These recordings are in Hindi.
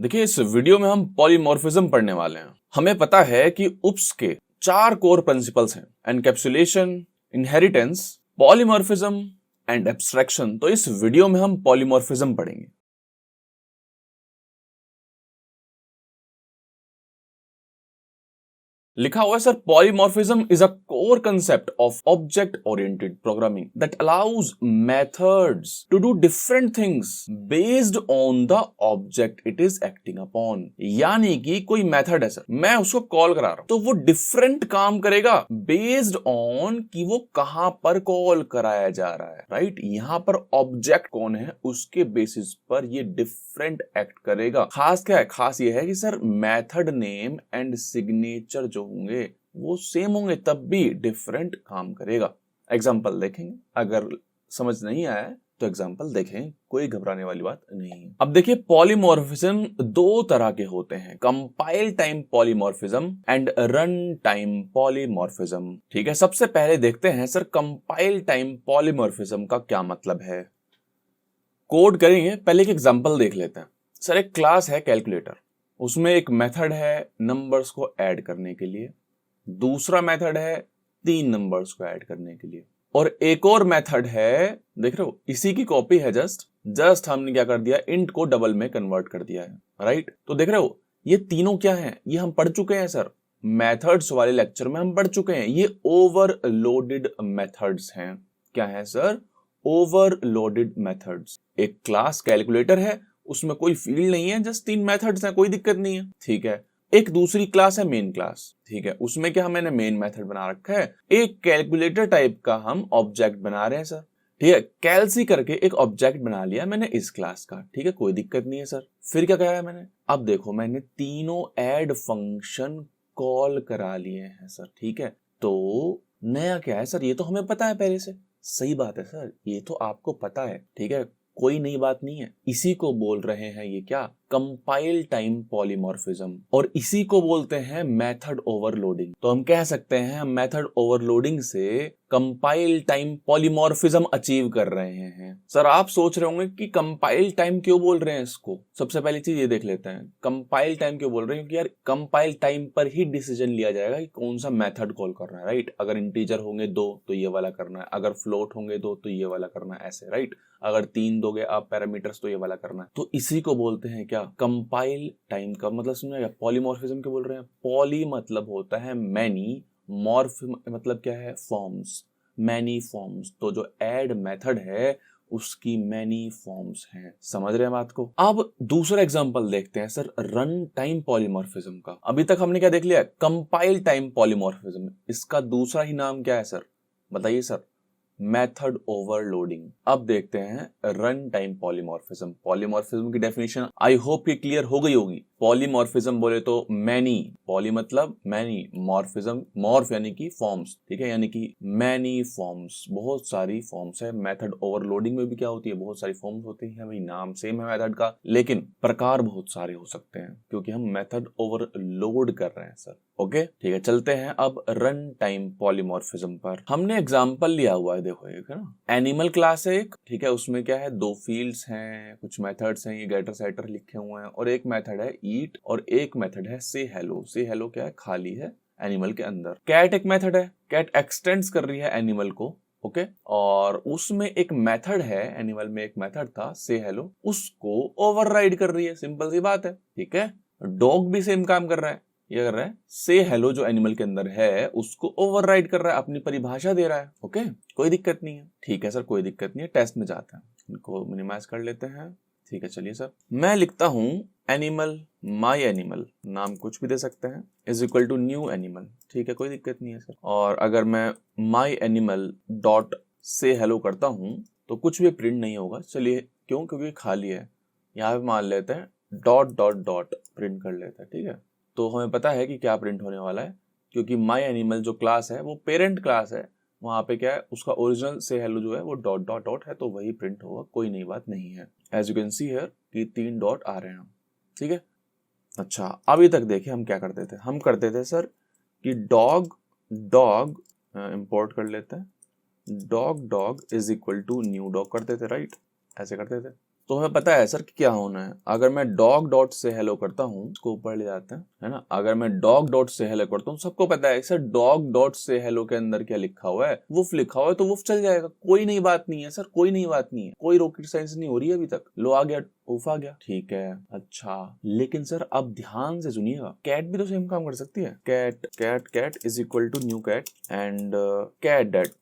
देखिए, इस वीडियो में हम पॉलीमॉर्फिज्म पढ़ने वाले हैं। हमें पता है कि UPS के 4 कोर प्रिंसिपल्स हैं: encapsulation, inheritance, polymorphism and abstraction. तो इस वीडियो में हम पॉलीमॉर्फिज्म पढ़ेंगे। लिखा हुआ है sir, polymorphism is a core concept of object oriented programming that allows methods to do different things based on the object it is acting upon. यानी कि कोई मेथड है सर, मैं उसको कॉल करा रहा हूं तो वो डिफरेंट काम करेगा बेस्ड ऑन कि वो कहां पर कॉल कराया जा रहा है। राइट, यहां पर ऑब्जेक्ट कौन है उसके बेसिस पर ये डिफरेंट एक्ट करेगा। खास क्या है? खास ये है कि sir method name and signature जो होंगे वो सेम होंगे तब भी डिफरेंट काम करेगा। एग्जांपल देखेंगे, अगर समझ नहीं आया तो एग्जांपल देखें, कोई घबराने वाली बात नहीं है। अब देखिए, पॉलीमॉर्फिज्म दो तरह के होते हैं: compile time polymorphism and run time polymorphism. ठीक है, सबसे पहले देखते हैं सर कंपाइल टाइम पॉलीमॉर्फिज्म का क्या मतलब है। कोड करेंगे, पहले एक एग्जांपल देख लेते हैं। सर एक क्लास है कैलकुलेटर, उसमें एक मेथड है नंबर्स को ऐड करने के लिए, दूसरा मेथड है 3 नंबर्स को ऐड करने के लिए, और एक और मेथड है, देख रहे हो, इसी की कॉपी है। जस्ट हमने क्या कर दिया, इंट को डबल में कन्वर्ट कर दिया है। राइट, तो देख रहे हो ये तीनों क्या है, ये हम पढ़ चुके हैं सर, मेथड्स वाले लेक्चर में हम पढ़ चुके हैं। ये ओवरलोडेड मेथड्स हैं। क्या है सर? Overloaded methods. एक क्लास कैलकुलेटर है, उसमें कोई फील्ड नहीं है, जस्ट 3 मेथड्स हैं, कोई दिक्कत नहीं है। ठीक है, एक दूसरी क्लास है मेन क्लास। ठीक है, उसमें क्या मैंने मेन मेथड बना रखा है, एक कैलकुलेटर टाइप का हम ऑब्जेक्ट बना रहे हैं सर। ठीक है, कैलसी करके एक ऑब्जेक्ट बना लिया मैंने इस क्लास का। ठीक है, कोई दिक्कत नहीं है सर। फिर क्या कहा है मैंने, अब देखो मैंने तीनों ऐड फंक्शन कॉल करा लिए हैं सर। ठीक है, तो नया क्या है सर, ये तो हमें पता है पहले से। सही बात है सर, ये तो आपको पता है। ठीक है, कोई नई बात नहीं है। इसी को बोल रहे हैं ये क्या, कंपाइल टाइम पॉलीमॉर्फिज्म, और इसी को बोलते हैं मेथड ओवरलोडिंग। तो हम कह सकते हैं मेथड ओवरलोडिंग से कंपाइल टाइम पॉलीमॉर्फिज्म अचीव कर रहे हैं। सर आप सोच रहे होंगे कि कंपाइल टाइम क्यों बोल रहे हैं इसको। सबसे पहली चीज ये देख लेते हैं, कंपाइल टाइम क्यों बोल रहे हैं, क्योंकि यार कंपाइल टाइम पर ही डिसीजन लिया जाएगा कि कौन सा मेथड कॉल करना है। राइट, अगर इंटीजर होंगे 2 तो ये वाला करना है, अगर फ्लोट होंगे 2 तो ये वाला करना है, ऐसे। राइट, अगर 3 दोगे आप पैरामीटर्स तो ये वाला करना है। तो इसी को बोलते हैं क्या, कंपाइल टाइम का मतलब समझा। पॉलीमॉर्फिज्म क्यों बोल रहे हैं, पॉली मतलब होता है मैनी, मॉर्फ मतलब क्या है, फॉर्म्स, मैनी फॉर्म्स। तो जो ऐड मेथड है उसकी मैनी फॉर्म्स हैं। समझ रहे हैं बात को। अब दूसरा एग्जांपल देखते हैं सर, रन टाइम पॉलीमॉर्फिज्म का। अभी तक हमने क्या देख लिया, कंपाइल टाइम पॉलीमॉर्फिज्म। इसका दूसरा ही नाम क्या है सर, बताइए सर, मेथड ओवरलोडिंग। अब देखते हैं रन टाइम पॉलीमॉर्फिज्म। पॉलीमॉर्फिज्म की डेफिनेशन आई होप कि क्लियर हो गई होगी। पॉलीमॉर्फिज्म बोले तो मैनी, पॉली मतलब मैनी, मॉर्फिज्म मॉर्फ यानी कि फॉर्म्स। ठीक है, यानी कि मैनी फॉर्म्स, बहुत सारी फॉर्म्स है। मेथड ओवरलोडिंग में भी क्या होती है, बहुत सारी फॉर्म्स होती है। भाई नाम सेम है मेथड का, लेकिन प्रकार बहुत सारे हो सकते हैं क्योंकि हम मेथड ओवरलोड कर रहे हैं सर। ओके, ठीक है, चलते हैं अब रन टाइम पॉलीमॉर्फिज्म पर। हमने एग्जांपल लिया हुआ है, देखो एक है ना, एनिमल क्लास है एक। ठीक है, उसमें क्या है, 2 फील्ड्स हैं, कुछ मेथड्स हैं, ये गेटर सेटर लिखे हुए हैं, और एक मेथड है ईट और एक मेथड है से हेलो। से हेलो क्या है, खाली है एनिमल के अंदर। कैट एक मेथड है, कैट एक्सटेंड्स कर रही है एनिमल को। ओके, और उसमें एक मेथड है, एनिमल में एक मेथड था से हेलो, उसको ओवरराइड कर रही है। सिंपल सी बात है। ठीक है, डॉग भी सेम काम कर रहा है, ये कर रहा है से हेलो जो एनिमल के अंदर है उसको ओवरराइड कर रहा है, अपनी परिभाषा दे रहा है। ओके, कोई दिक्कत नहीं है। ठीक है सर, कोई दिक्कत नहीं है। टेस्ट में जाते हैं, इनको मिनिमाइज कर लेते हैं। ठीक है, चलिए सर, मैं लिखता हूं एनिमल, माई एनिमल, नाम कुछ भी दे सकते हैं, is equal to new animal. ठीक है, कोई दिक्कत नहीं है सर। और अगर मैं माई एनिमल डॉट से हेलो करता हूं तो कुछ भी प्रिंट नहीं होगा। चलिए, क्यों, क्योंकि खाली है। यहाँ पे मान लेते हैं डॉट डॉट डॉट प्रिंट कर लेते हैं। ठीक है, तो हमें पता है कि क्या प्रिंट होने वाला है, क्योंकि माई एनिमल जो क्लास है वो पेरेंट क्लास है, वहां पे क्या है, उसका ओरिजिनल से हेलो जो है वो डॉट डॉट डॉट है, तो वही प्रिंट होगा, कोई नई बात नहीं है। As you can see here कि 3 डॉट आ रहे हैं। ठीक है, अच्छा, अभी तक देखिए हम क्या करते थे, हम करते थे सर कि डॉग डॉग इंपोर्ट कर लेते हैं, dog dog is equal to new dog करते थे। राइट, ऐसे करते थे। तो हमें पता है सर कि क्या होना है। अगर मैं डॉग डॉट से हेलो करता हूँ, इसको ऊपर ले जाते हैं, है ना। अगर मैं डॉग डॉट से हेलो करता हूँ, सबको पता है sir dog dot say hello के अंदर क्या लिखा हुआ है, वुफ लिखा हुआ है, तो वुफ चल जाएगा, कोई नई बात नहीं है सर, कोई नई बात नहीं है, कोई रॉकेट साइंस नहीं हो रही है अभी तक। लो आ गया, उफ आ गया, ठीक है। अच्छा, लेकिन सर अब ध्यान से सुनिएगा, कैट भी तो सेम काम कर सकती है। Cat cat cat is equal to new cat and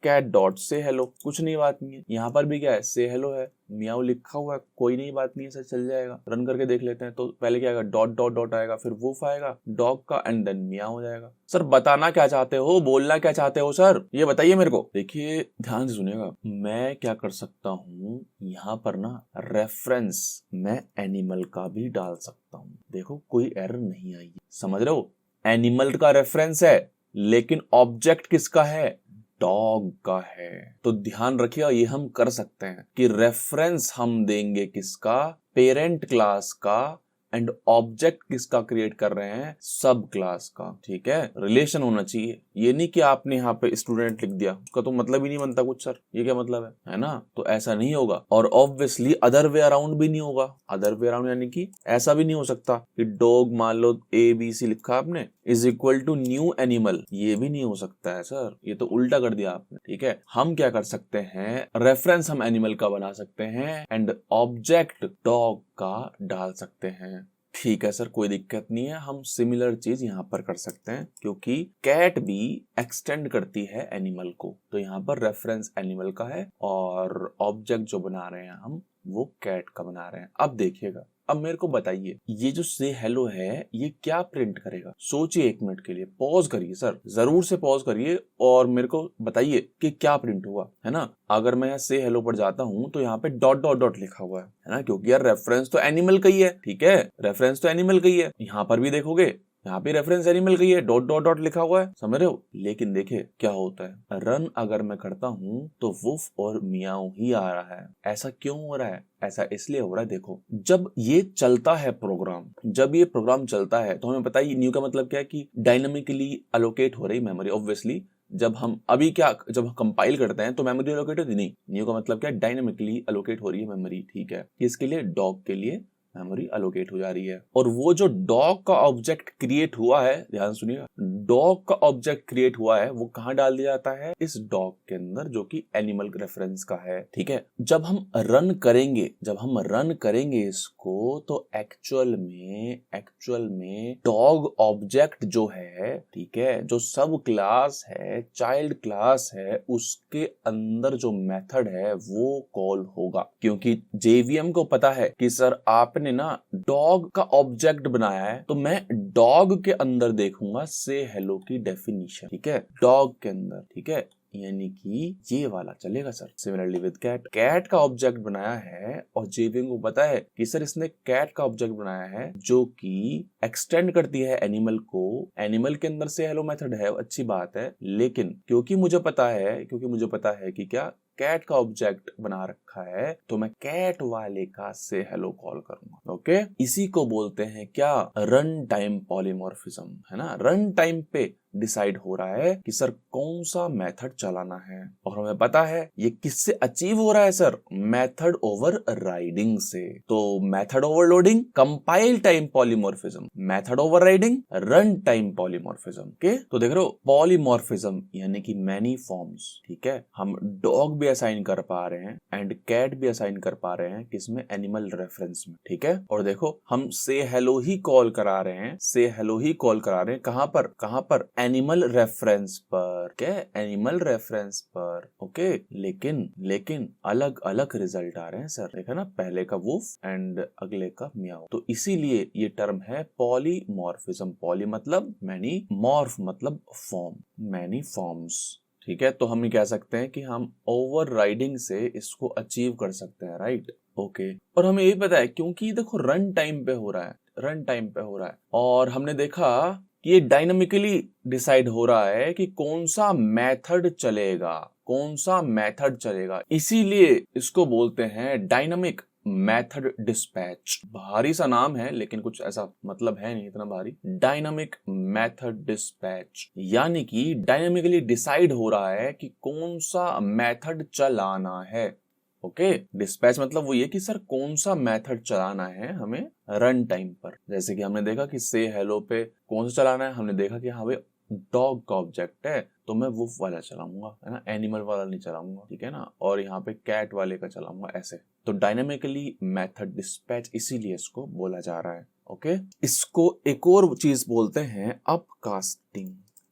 cat dot say hello, कुछ नहीं बात नहीं है। यहाँ पर भी क्या है, से हेलो है, मियाऊ लिखा हुआ है, कोई नहीं बात नहीं है सर, चल जाएगा। रन करके देख लेते हैं। तो पहले क्या आएगा, डॉट डॉट डॉट आएगा, फिर वुफ आएगा डॉग का एंड देन मियाऊ हो जाएगा। सर बताना क्या चाहते हो, बोलना क्या चाहते हो सर, ये बताइए मेरे को। देखिए ध्यान से सुनिएगा, मैं क्या कर सकता हूँ यहाँ पर ना, रेफरेंस मैं एनिमल का भी डाल सकता हूँ। देखो कोई एरर नहीं आई, समझ रहे हो। एनिमल का रेफरेंस है लेकिन ऑब्जेक्ट किसका है, डॉग का है। तो ध्यान रखिएगा, ये हम कर सकते हैं कि रेफरेंस हम देंगे किसका, पेरेंट क्लास का, एंड ऑब्जेक्ट किसका क्रिएट कर रहे हैं, सब क्लास का। ठीक है, रिलेशन होना चाहिए। ये नहीं कि आपने यहाँ पे स्टूडेंट लिख दिया, उसका तो मतलब ही नहीं बनता कुछ सर, ये क्या मतलब है ना। तो ऐसा नहीं होगा, और ऑब्वियसली अदर वे अराउंड भी नहीं होगा। अदर वे अराउंड यानी कि ऐसा भी नहीं हो सकता कि डॉग मान लो ABC लिखा आपने is equal to new animal, ये भी नहीं हो सकता है सर, ये तो उल्टा कर दिया आपने। ठीक है, हम क्या कर सकते हैं, रेफरेंस हम एनिमल का बना सकते हैं एंड ऑब्जेक्ट डॉग का डाल सकते हैं। ठीक है सर, कोई दिक्कत नहीं है, हम सिमिलर चीज यहाँ पर कर सकते हैं, क्योंकि कैट भी एक्सटेंड करती है एनिमल को। तो यहाँ पर रेफरेंस एनिमल का है और ऑब्जेक्ट जो बना रहे हैं हम, वो कैट का बना रहे हैं। अब देखिएगा, अब मेरे को बताइए, ये जो से हेलो है ये क्या प्रिंट करेगा। सोचिए एक मिनट के लिए, पॉज करिए सर, जरूर से पॉज करिए और मेरे को बताइए कि क्या प्रिंट हुआ, है ना। अगर मैं से हेलो पर जाता हूँ तो यहाँ पे डॉट डॉट डॉट लिखा हुआ है ना, क्योंकि यार रेफरेंस तो एनिमल का ही है। ठीक है, रेफरेंस तो एनिमल का ही है। यहाँ पर भी देखोगे, यहाँ पे रेफरेंस एनिमल का ही है, डॉट डॉट डॉट लिखा हुआ है, समझ रहे हो। लेकिन देखिए क्या होता है, रन अगर मैं करता हूँ तो वुफ और मियाऊ ही आ रहा है। ऐसा क्यों हो रहा है, ऐसा इसलिए हो रहा है, देखो जब ये चलता है प्रोग्राम, जब ये प्रोग्राम चलता है तो हमें पता है न्यू का मतलब क्या है कि डायनामिकली अलोकेट हो रही मेमोरी। ऑब्वियसली जब हम अभी क्या, जब हम कंपाइल करते हैं तो मेमोरी अलोकेट होती नहीं, न्यू का मतलब क्या है, डायनामिकली अलोकेट हो रही है मेमोरी। ठीक है, किसके लिए, डॉग के लिए मेमोरी अलोकेट हो जा रही है। और वो जो डॉग का ऑब्जेक्ट क्रिएट हुआ है, ध्यान सुनिएगा, डॉग का ऑब्जेक्ट क्रिएट हुआ है वो कहाँ डाल दिया जाता है, इस डॉग के अंदर, जो कि एनिमल रेफरेंस का है। ठीक है, जब हम रन करेंगे, जब हम रन करेंगे इसको, तो एक्चुअल में डॉग ऑब्जेक्ट जो है, ठीक है, जो सब क्लास है, चाइल्ड क्लास है, उसके अंदर जो मेथड है वो कॉल होगा। क्योंकि JVM को पता है कि सर आपने ना डॉग का ऑब्जेक्ट बनाया है, तो मैं डॉग के अंदर देखूंगा से हेलो की डेफिनेशन। ठीक है, डॉग के अंदर, ठीक है, यानी कि ये वाला चलेगा sir. Similarly with cat, cat का ऑब्जेक्ट बनाया है और JVM को पता है कि सर इसने कैट का ऑब्जेक्ट बनाया है जो कि एक्सटेंड करती है एनिमल को। एनिमल के अंदर से हेलो मेथड है, अच्छी बात है, लेकिन क्योंकि मुझे पता है कि क्या कैट का ऑब्जेक्ट बना रखा है, तो मैं कैट वाले का से हेलो कॉल करूंगा। ओके, इसी को बोलते हैं क्या, रन टाइम पॉलीमॉर्फिज्म, है ना। रन टाइम पे डिसाइड हो रहा है कि सर कौन सा मेथड चलाना है, और हमें पता है ये किससे अचीव हो रहा है सर, मेथड ओवर राइडिंग से। तो method overloading compile time polymorphism, method overriding run time polymorphism के। तो देख रहे हो, पॉलीमॉर्फिज्म यानी कि मैनी फॉर्म्स। ठीक है, हम डॉग भी असाइन कर पा रहे हैं एंड कैट भी असाइन कर पा रहे हैं, किसमें, एनिमल रेफरेंस में। ठीक है, और देखो हम से हेलो ही कॉल करा रहे हैं, से हेलो ही कॉल करा रहे हैं, कहां पर एनिमल रेफरेंस पर। क्या, एनिमल रेफरेंस पर। ओके, लेकिन अलग अलग रिजल्ट आ रहे हैं सर, देखा ना, पहले का वुफ एंड अगले का मियाओ। तो इसीलिए ये टर्म है पॉलीमॉर्फिज्म। पॉली मतलब मैनी, मॉर्फ मतलब फॉर्म, मैनी फॉर्म्स। ठीक है, तो हम ये कह सकते हैं कि हम ओवरराइडिंग से इसको अचीव कर सकते हैं, राइट। ओके, और हमें ये पता है क्योंकि देखो रन टाइम पे हो रहा है, रन टाइम पे हो रहा है, और हमने देखा कि ये डायनामिकली डिसाइड हो रहा है कि कौन सा मेथड चलेगा, कौन सा मेथड चलेगा। इसीलिए इसको बोलते हैं डायनामिक मेथड डिस्पैच। भारी सा नाम है लेकिन कुछ ऐसा मतलब है नहीं इतना भारी। डायनामिक मेथड डिस्पैच यानी कि डायनामिकली डिसाइड हो रहा है कि कौन सा मेथड चलाना है। ओके। डिस्पैच मतलब वो ये कि सर कौन सा मेथड चलाना है हमें रन टाइम पर। जैसे कि हमने देखा कि से हेलो पे कौन सा चलाना है, हमने देखा कि हाँ भाई डॉग का ऑब्जेक्ट है तो मैं वुफ वाला चलाऊंगा, है ना, एनिमल वाला नहीं चलाऊंगा, ठीक है ना, और यहाँ पे कैट वाले का चलाऊंगा ऐसे। तो डायनेमिकली मेथड डिस्पैच इसीलिए इसको बोला जा रहा है। ओके, इसको एक और चीज बोलते हैं अपकास्टिंग।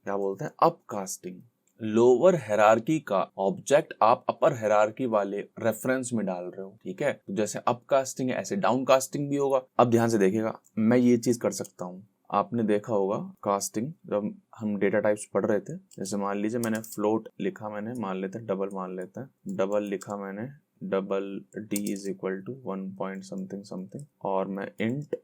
क्या बोलते हैं? अपकास्टिंग। लोअर हायरार्की का ऑब्जेक्ट आप अपर हायरार्की वाले रेफरेंस में डाल रहे हो, ठीक है। तो जैसे अपकास्टिंग है ऐसे डाउनकास्टिंग भी होगा। अब ध्यान से देखिएगा, मैं ये चीज कर सकता हूँ। आपने देखा होगा कास्टिंग जब हम डेटा टाइप्स पढ़ रहे थे, जैसे मान लीजिए मैंने फ्लोट लिखा, मैंने मान लेते हैं डबल, मान लेते हैं डबल लिखा मैंने, double D is equal to 1 point something something, और मैं इंट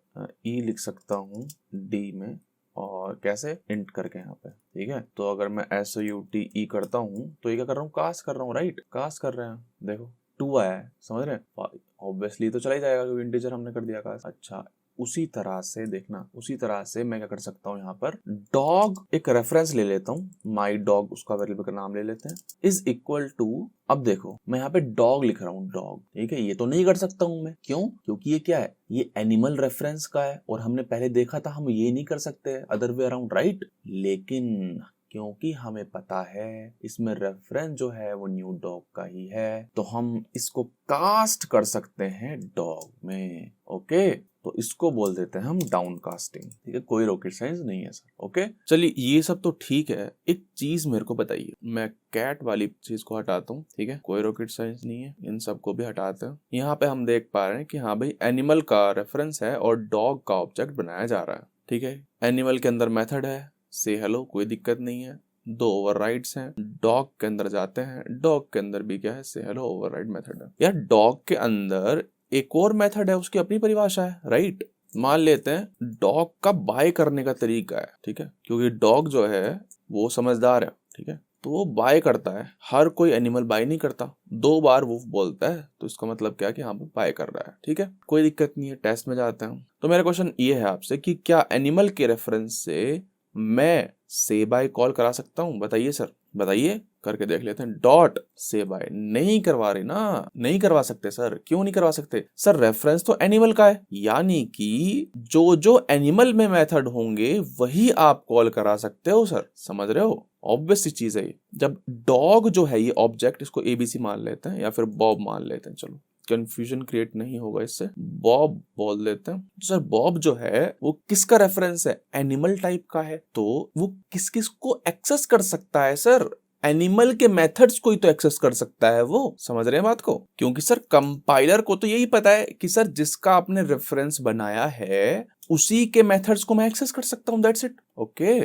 ई लिख सकता हूँ डी में, और कैसे इंट करके यहाँ पे, ठीक है। तो अगर मैं SOUTE करता हूँ तो ये क्या कर रहा हूँ? कास्ट कर रहा हूँ, राइट, कास्ट कर रहे हैं। देखो 2 आया है, समझ रहे हैं? ऑब्वियसली तो चला ही जाएगा क्योंकि इंटीजर हमने कर दिया कास्ट। अच्छा, उसी तरह से देखना, उसी तरह से मैं क्या कर सकता हूँ, यहाँ पर डॉग एक रेफरेंस ले लेता हूँ, माई डॉग उसका वेरिएबल का नाम ले लेते हैं, इज इक्वल टू, अब देखो मैं यहाँ पे डॉग लिख रहा हूँ, डॉग, ठीक है। ये तो नहीं कर सकता हूँ मैं, क्यों? क्योंकि ये क्या है, ये एनिमल रेफरेंस का है, और हमने पहले देखा था हम ये नहीं कर सकते अदर वे अराउंड, राइट। लेकिन क्योंकि हमें पता है इसमें रेफरेंस जो है वो न्यू डॉग का ही है, तो हम इसको कास्ट कर सकते हैं डॉग में। ओके, तो इसको बोल देते हैं हम डाउन कास्टिंग, ठीक है। कोई रॉकेट साइंस नहीं है सर। ओके, चलिए ये सब तो ठीक है, एक चीज मेरे को बताइए, मैं कैट वाली चीज को हटाता हूँ, ठीक है, कोई रॉकेट साइंस नहीं है, इन सबको भी हटाते हैं। यहाँ पे हम देख पा रहे हैं कि हाँ भाई एनिमल का रेफरेंस है और डॉग का ऑब्जेक्ट बनाया जा रहा है, ठीक है। एनिमल के अंदर मेथड है से हेलो, कोई दिक्कत नहीं है, 2 ओवरराइड्स हैं। डॉग के अंदर जाते हैं, डॉग के अंदर भी क्या है, से हेलो ओवरराइड मेथड है। यार डॉग के अंदर एक और मेथड है, उसकी अपनी परिभाषा है, राइट। मान लेते हैं डॉग का बाय करने का तरीका है, ठीक है, क्योंकि डॉग जो है वो समझदार है, ठीक है, तो वो बाय करता है। हर कोई एनिमल बाय नहीं करता, 2 बार वो बोलता है तो इसका मतलब क्या है कि हाँ बाय कर रहा है, ठीक है, कोई दिक्कत नहीं है। टेस्ट में जाते हैं। तो मेरा क्वेश्चन ये है आपसे कि क्या एनिमल के रेफरेंस से मैं से बाय कॉल करा सकता हूँ? बताइए सर, बताइए, करके देख लेते हैं। डॉट से बाय नहीं करवा रहे ना, नहीं करवा सकते सर। क्यों नहीं करवा सकते सर? रेफरेंस तो एनिमल का है, यानी कि जो जो एनिमल में मेथड होंगे वही आप कॉल करा सकते हो सर, समझ रहे हो? ऑब्वियस चीज है ये। जब डॉग जो है ये ऑब्जेक्ट, इसको ABC मान लेते हैं या फिर बॉब मान लेते हैं, चलो कंफ्यूजन क्रिएट नहीं होगा इससे, बॉब बोल देते हैं। सर बॉब जो है वो किसका रेफरेंस है? एनिमल टाइप का है, तो वो किस किस को एक्सेस कर सकता है सर? एनिमल के मेथड्स को ही तो एक्सेस कर सकता है वो, समझ रहे हैं बात को? क्योंकि सर कंपाइलर को तो यही पता है कि सर जिसका आपने रेफरेंस बनाया है उसी के मेथड्स को मैं एक्सेस कर सकता हूँ, दैट्स इट। ओके,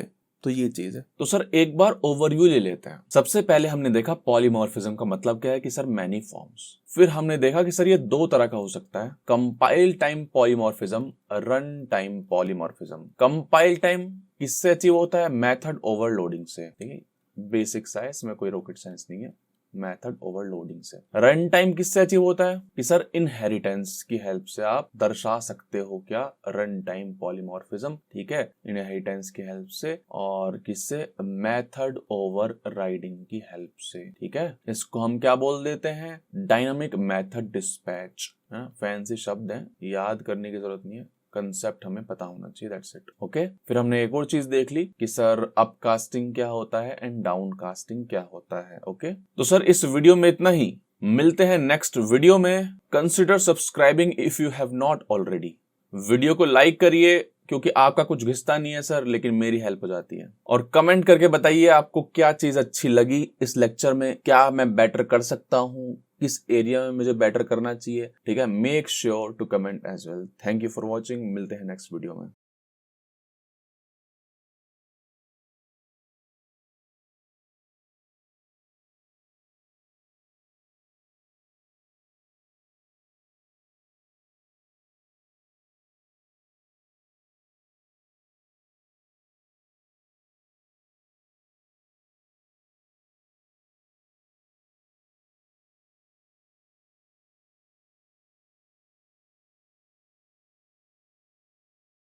तो ये चीज है। तो सर एक बार ओवरव्यू ले लेते हैं। सबसे पहले हमने देखा पॉलीमॉर्फिज्म का मतलब क्या है कि सर मैनी फॉर्म्स। फिर हमने देखा कि सर ये 2 तरह का हो सकता है, compile time polymorphism, run time polymorphism. Compile time किससे अचीव होता है? मेथड ओवरलोडिंग से, ठीक है, बेसिक सा है, इसमें कोई रॉकेट साइंस नहीं है, मेथड ओवरलोडिंग से। रन टाइम किससे अचीव होता है कि सर इनहेरिटेंस की हेल्प से आप दर्शा सकते हो क्या? रन टाइम पॉलीमॉर्फिज्म, ठीक है, इनहेरिटेंस की हेल्प से, और किससे? मेथड ओवर राइडिंग की हेल्प से, ठीक है। इसको हम क्या बोल देते हैं? Dynamic method dispatch. फैंसी शब्द है, याद करने की जरूरत नहीं है, कंसेप्ट हमें पता होना चाहिए, दैट्स इट। ओके, फिर हमने एक और चीज देख ली कि सर अपकास्टिंग क्या होता है एंड डाउनकास्टिंग क्या होता है। ओके, तो सर इस वीडियो में इतना ही, मिलते हैं नेक्स्ट वीडियो में। Consider subscribing if you have not already. Video को लाइक करिए क्योंकि आपका कुछ घिसता नहीं है सर, लेकिन मेरी हेल्प हो जाती है। और कमेंट करके बताइए आपको क्या चीज अच्छी लगी इस लेक्चर में, क्या मैं बेटर कर सकता हूँ, किस एरिया में मुझे बेटर करना चाहिए, ठीक है। Make sure to comment as well. Thank you for watching, मिलते हैं नेक्स्ट वीडियो में।